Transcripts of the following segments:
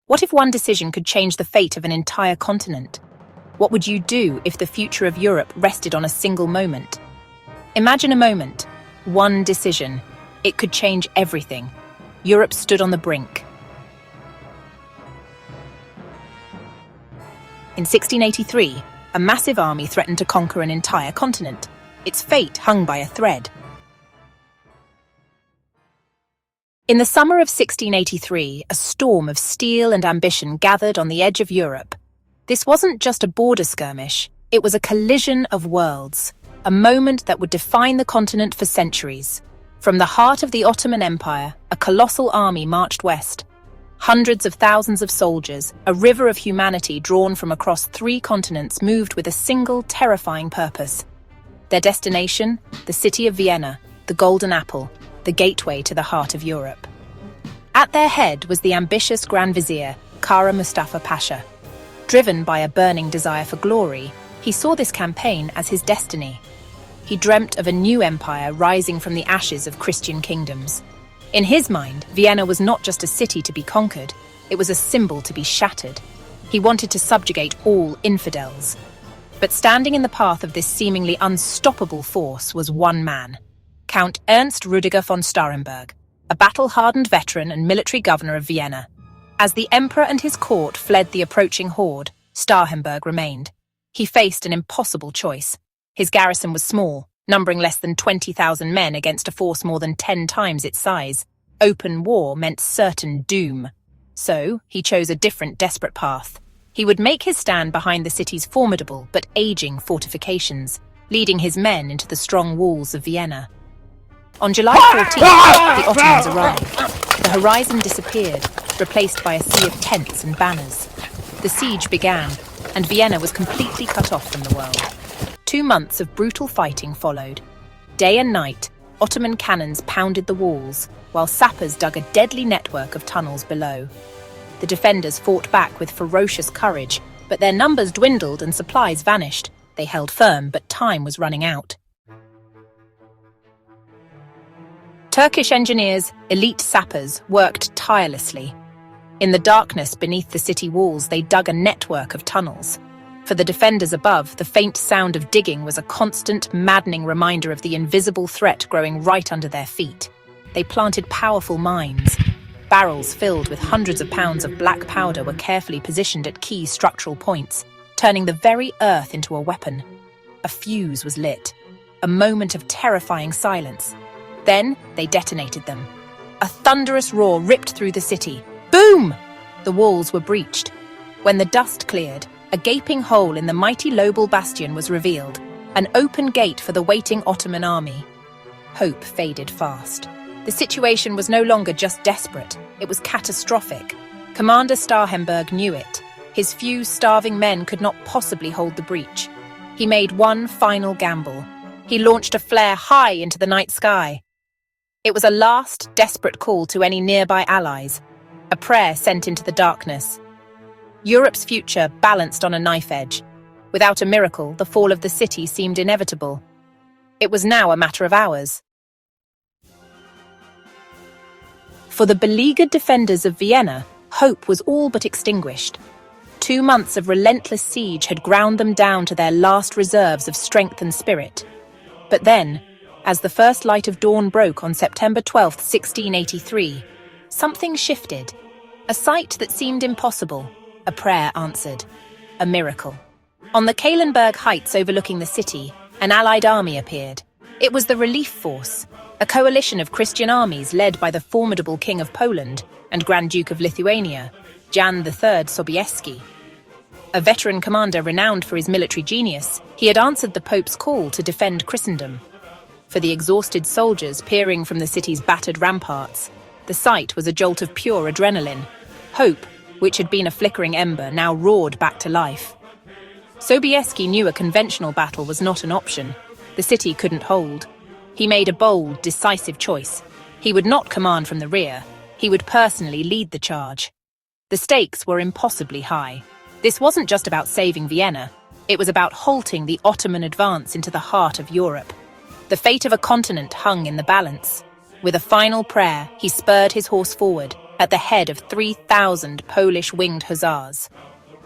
What if one decision could change the fate of an entire continent? What would you do if the future of Europe rested on a single moment? Imagine a moment, one decision. It could change everything. Europe stood on the brink. In 1683, a massive army threatened to conquer an entire continent. Its fate hung by a thread. In the summer of 1683, a storm of steel and ambition gathered on the edge of Europe. This wasn't just a border skirmish, it was a collision of worlds, a moment that would define the continent for centuries. From the heart of the Ottoman Empire, a colossal army marched west. Hundreds of thousands of soldiers, a river of humanity drawn from across 3 continents, moved with a single terrifying purpose. Their destination, the city of Vienna, the Golden Apple, the gateway to the heart of Europe. At their head was the ambitious Grand Vizier, Kara Mustafa Pasha. Driven by a burning desire for glory, he saw this campaign as his destiny. He dreamt of a new empire rising from the ashes of Christian kingdoms. In his mind, Vienna was not just a city to be conquered, it was a symbol to be shattered. He wanted to subjugate all infidels. But standing in the path of this seemingly unstoppable force was one man, Count Ernst von Starhemberg, a battle-hardened veteran and military governor of Vienna. As the emperor and his court fled the approaching horde, Starhemberg remained. He faced an impossible choice. His garrison was small, numbering less than 20,000 men against a force more than 10 times its size. Open war meant certain doom. So, he chose a different, desperate path. He would make his stand behind the city's formidable but aging fortifications, leading his men into the strong walls of Vienna. On July 14th, the Ottomans arrived. The horizon disappeared, replaced by a sea of tents and banners. The siege began, and Vienna was completely cut off from the world. 2 months of brutal fighting followed. Day and night, Ottoman cannons pounded the walls, while sappers dug a deadly network of tunnels below. The defenders fought back with ferocious courage, but their numbers dwindled and supplies vanished. They held firm, but time was running out. Turkish engineers, elite sappers, worked tirelessly. In the darkness beneath the city walls, they dug a network of tunnels. For the defenders above, the faint sound of digging was a constant, maddening reminder of the invisible threat growing right under their feet. They planted powerful mines. Barrels filled with hundreds of pounds of black powder were carefully positioned at key structural points, turning the very earth into a weapon. A fuse was lit. A moment of terrifying silence. Then they detonated them. A thunderous roar ripped through the city. Boom! The walls were breached. When the dust cleared, a gaping hole in the mighty Lobel bastion was revealed, an open gate for the waiting Ottoman army. Hope faded fast. The situation was no longer just desperate, it was catastrophic. Commander Starhemberg knew it. His few starving men could not possibly hold the breach. He made one final gamble. He launched a flare high into the night sky. It was a last, desperate call to any nearby allies, a prayer sent into the darkness. Europe's future balanced on a knife edge. Without a miracle, the fall of the city seemed inevitable. It was now a matter of hours. For the beleaguered defenders of Vienna, hope was all but extinguished. 2 months of relentless siege had ground them down to their last reserves of strength and spirit. But then, as the first light of dawn broke on September 12, 1683, something shifted. A sight that seemed impossible. A prayer answered. A miracle. On the Kahlenberg Heights overlooking the city, an Allied army appeared. It was the Relief Force, a coalition of Christian armies led by the formidable King of Poland and Grand Duke of Lithuania, Jan III Sobieski. A veteran commander renowned for his military genius, he had answered the Pope's call to defend Christendom. For the exhausted soldiers peering from the city's battered ramparts, the sight was a jolt of pure adrenaline. Hope, which had been a flickering ember, now roared back to life. Sobieski knew a conventional battle was not an option. The city couldn't hold. He made a bold, decisive choice. He would not command from the rear. He would personally lead the charge. The stakes were impossibly high. This wasn't just about saving Vienna. It was about halting the Ottoman advance into the heart of Europe. The fate of a continent hung in the balance. With a final prayer, he spurred his horse forward, at the head of 3,000 Polish Winged Hussars.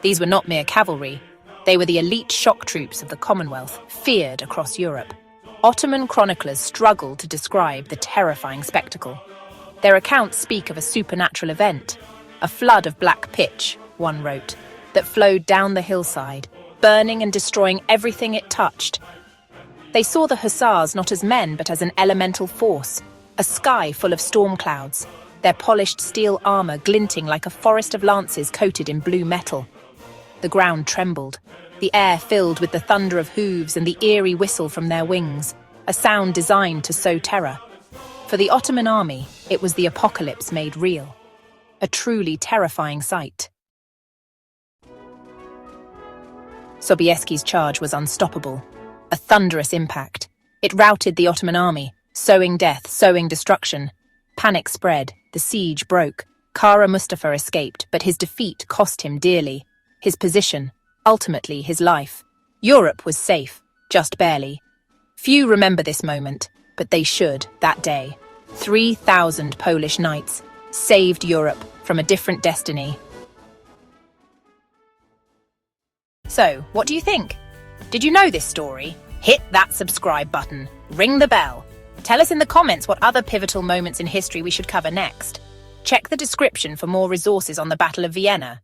These were not mere cavalry. They were the elite shock troops of the Commonwealth, feared across Europe. Ottoman chroniclers struggle to describe the terrifying spectacle. Their accounts speak of a supernatural event, a flood of black pitch, one wrote, that flowed down the hillside, burning and destroying everything it touched. They saw the hussars not as men but as an elemental force, a sky full of storm clouds, their polished steel armor glinting like a forest of lances coated in blue metal. The ground trembled, the air filled with the thunder of hooves and the eerie whistle from their wings, a sound designed to sow terror. For the Ottoman army, it was the apocalypse made real, a truly terrifying sight. Sobieski's charge was unstoppable, a thunderous impact. It routed the Ottoman army, sowing death, sowing destruction. Panic spread, the siege broke. Kara Mustafa escaped, but his defeat cost him dearly. His position, ultimately his life. Europe was safe, just barely. Few remember this moment, but they should, that day. 3,000 Polish knights saved Europe from a different destiny. So, what do you think? Did you know this story? Hit that subscribe button, ring the bell. Tell us in the comments what other pivotal moments in history we should cover next. Check the description for more resources on the Battle of Vienna.